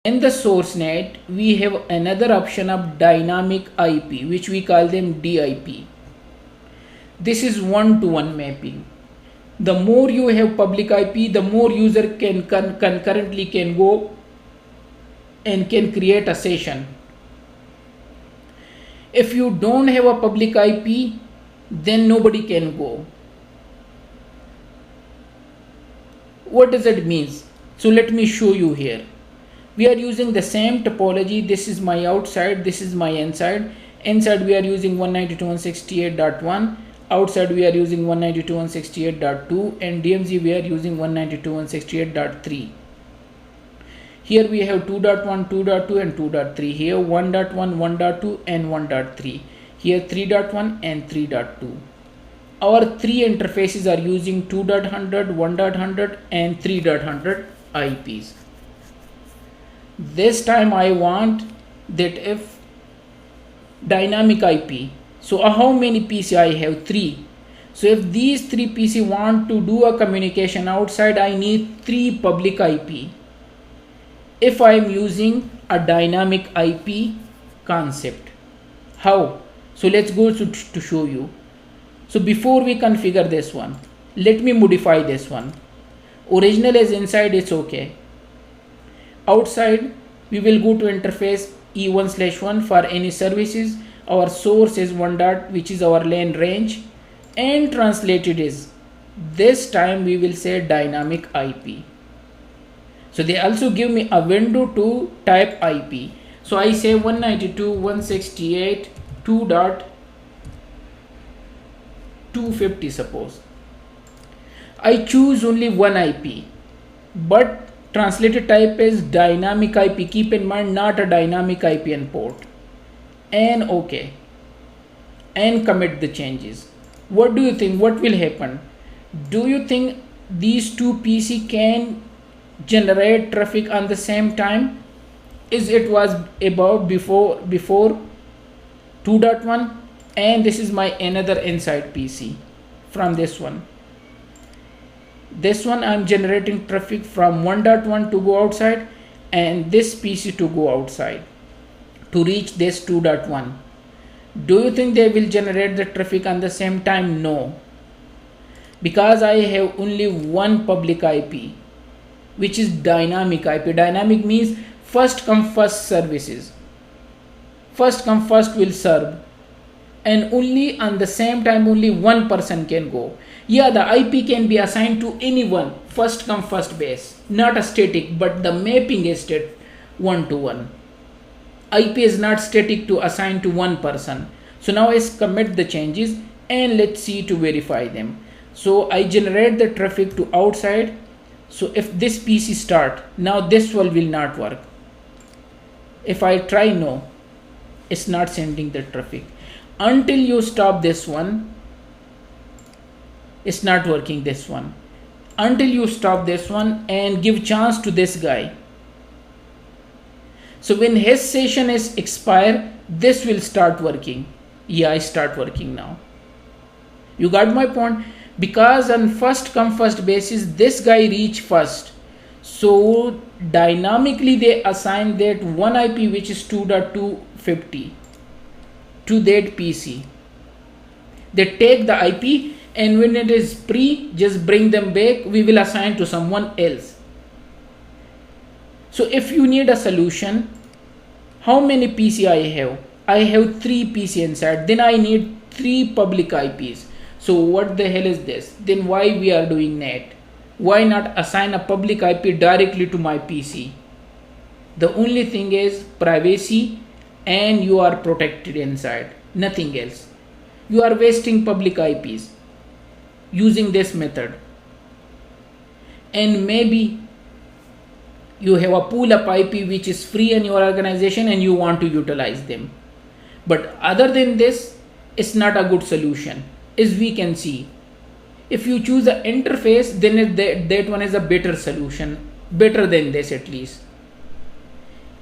In the source net, we have another option of dynamic IP, which we call them DIP. This is one-to-one mapping. The more you have public IP, the more user can concurrently can go and can create a session. If you don't have a public IP, then nobody can go. What does it mean? So let me show you here. We are using the same topology. This is my outside, this is my inside. Inside we are using 192.168.1. Outside we are using 192.168.2, and DMZ we are using 192.168.3. Here we have 2.1, 2.2 and 2.3. Here 1.1, 1.2 and 1.3. Here 3.1 and 3.2. Our three interfaces are using 2.100, 1.100 and 3.100 IPs. This time I want that if dynamic IP. So how many PC I have? 3. So if these 3 PC want to do a communication outside, I need 3 public IP. If I am using a dynamic IP concept. How? So let's go to show you. So before we configure this one, let me modify this one. Original is inside, it's okay. Outside, we will go to interface E1/1 for any services. Our source is 1 dot, which is our LAN range, and translated is, this time we will say dynamic IP. So they also give me a window to type IP. So I say 192.168.2.250 suppose. I choose only one IP, but translated type is dynamic IP. Keep in mind, not a dynamic IP port. And OK. And commit the changes. What do you think? What will happen? Do you think these two PC can generate traffic on the same time? Is it was above before 2.1, and this is my another inside PC from this one. This one I'm generating traffic from 1.1 to go outside, and this PC to go outside to reach this 2.1. Do you think they will generate the traffic on the same time? No, because I have only one public IP, which is dynamic IP. Dynamic means first come first services. First come first will serve, and only on the same time only one person can go. Yeah, the IP can be assigned to anyone, first come first base, not a static, but the mapping is state 1-to-1. IP is not static to assign to one person. So now I commit the changes and let's see to verify them. So I generate the traffic to outside. So if this PC start, now this one will not work. If I try, no, it's not sending the traffic. Until you stop this one, it's not working, this one. Until you stop this one and give chance to this guy. So when his session is expire, this will start working. Yeah, I start working now. You got my point? Because on first come first basis, this guy reach first. So dynamically they assign that one IP, which is 2.250, to that PC. They take the IP, and when it is pre, just bring them back. We will assign to someone else. So if you need a solution, how many PC I have? I have 3 PC inside. Then I need 3 public IPs. So what the hell is this? Then why we are doing NAT? Why not assign a public IP directly to my PC? The only thing is privacy, and you are protected inside, nothing else. You are wasting public IPs using this method. And maybe you have a pool of IP which is free in your organization and you want to utilize them. But other than this, it's not a good solution, as we can see. If you choose an interface, then that one is a better solution, better than this at least.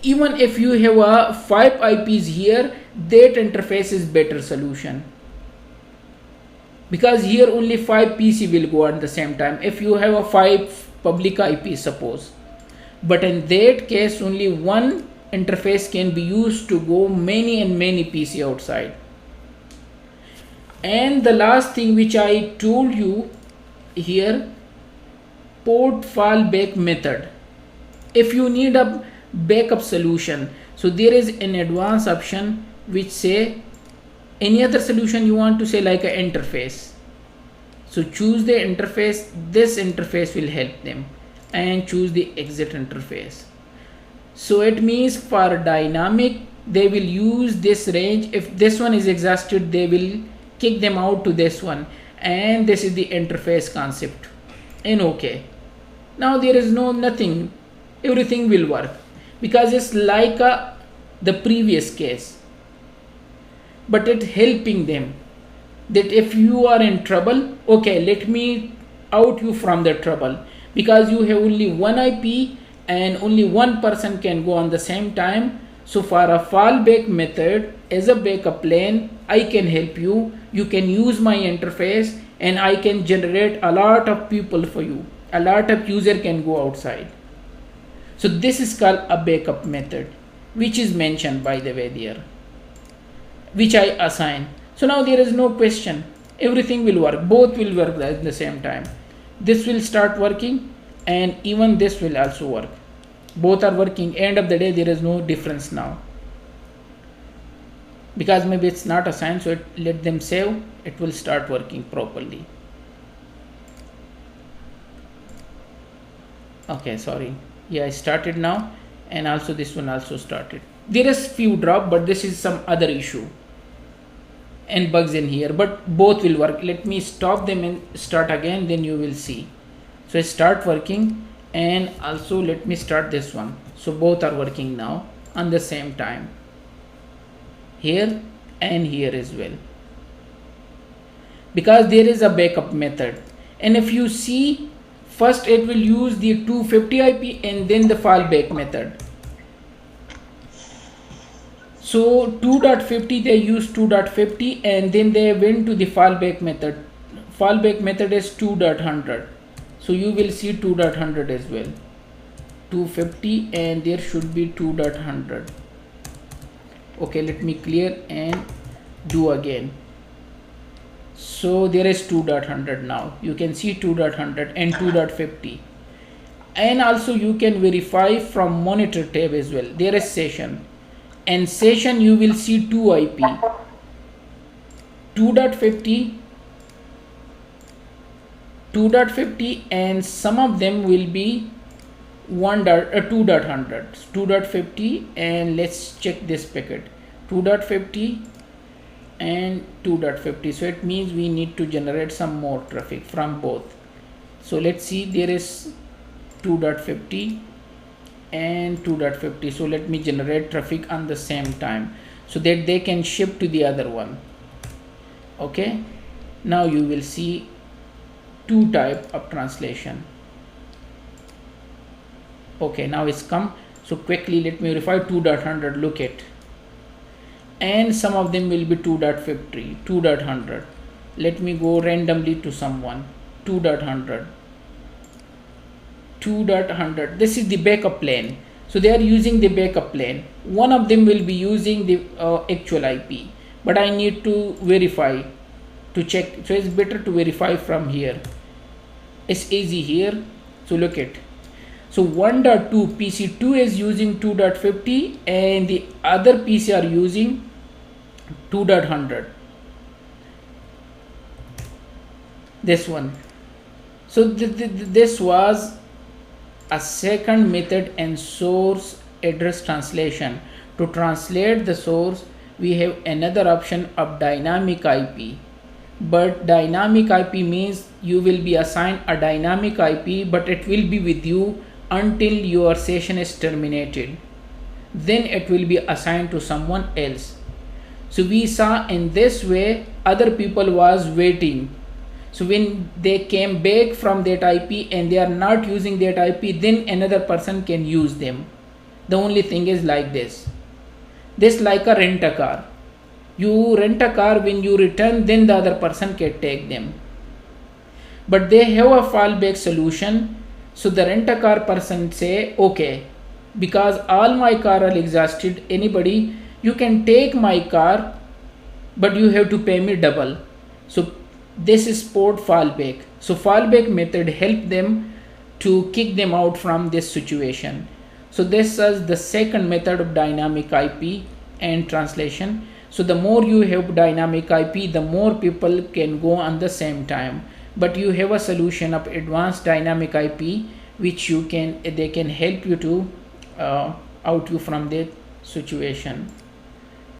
Even if you have a 5 IPs here, that interface is better solution. Because here only 5 PC will go at the same time. If you have a 5 public IP, suppose, but in that case only one interface can be used to go many and many PC outside. And the last thing which I told you here, port fallback method. If you need a backup solution, so there is an advanced option which say any other solution you want to say, like an interface. So choose the interface, this interface will help them, and choose the exit interface. So it means for dynamic they will use this range. If this one is exhausted, they will kick them out to this one, and this is the interface concept. And okay, now there is nothing, everything will work, because it's like the previous case, but it helping them that if you are in trouble, okay, let me out you from the trouble, because you have only one IP and only one person can go on the same time. So for a fallback method as a backup plan, I can help you. You can use my interface and I can generate a lot of people for you. A lot of user can go outside. So this is called a backup method, which is mentioned by the way there, which I assign. So now there is no question, everything will work, both will work at the same time. This will start working and even this will also work. Both are working. End of the day there is no difference now, because maybe it's not assigned, so let them save, it will start working properly. Okay, sorry, yeah, I started now, and also this one also started. There is few drop, but this is some other issue and bugs in here, but both will work. Let me stop them and start again, then you will see. So I start working, and also let me start this one. So both are working now on the same time, here and here as well, because there is a backup method. And if you see, first it will use the 250 IP and then the fallback method. So 2.50 they use 2.50 and then they went to the fallback method. Fallback method is 2.100. So you will see 2.100 as well. 250 and there should be 2.100. Okay, let me clear and do again. So there is 2.100 now. You can see 2.100 and 2.50. And also you can verify from monitor tab as well. There is session. And session you will see 2 IP. 2.50, 2.50 and some of them will be 2.100, 2.50, and let's check this packet, 2.50 and 2.50. So it means we need to generate some more traffic from both. So let's see, there is 2.50 and 2.50. So let me generate traffic on the same time so that they can ship to the other one. Okay, now you will see 2 type of translation. Okay, now it's come. So quickly let me verify 2.100. look at, and some of them will be 2.50, 2.100. let me go randomly to someone. 2.100, 2.100. This is the backup plan. So they are using the backup plan. One of them will be using the actual IP, but I need to verify to check. So it's better to verify from here. It's easy here. So look at, so 1.2 PC2 is using 2.50 and the other PC are using 2.100. This one. So this was a second method in source address translation. To translate the source, we have another option of dynamic IP. But dynamic IP means you will be assigned a dynamic IP, but it will be with you until your session is terminated. Then it will be assigned to someone else. So we saw in this way other people was waiting. So when they came back from that IP and they are not using that IP, then another person can use them. The only thing is like this. This like a rent a car. You rent a car, when you return, then the other person can take them. But they have a fallback solution So the rent-a-car person say, okay, because all my car are exhausted, anybody, you can take my car, but you have to pay me double. So this is port fallback. So fallback method help them to kick them out from this situation. So this is the second method of dynamic IP and translation. So the more you have dynamic IP, the more people can go on the same time. But you have a solution of advanced dynamic IP, which they can help you to out you from that situation.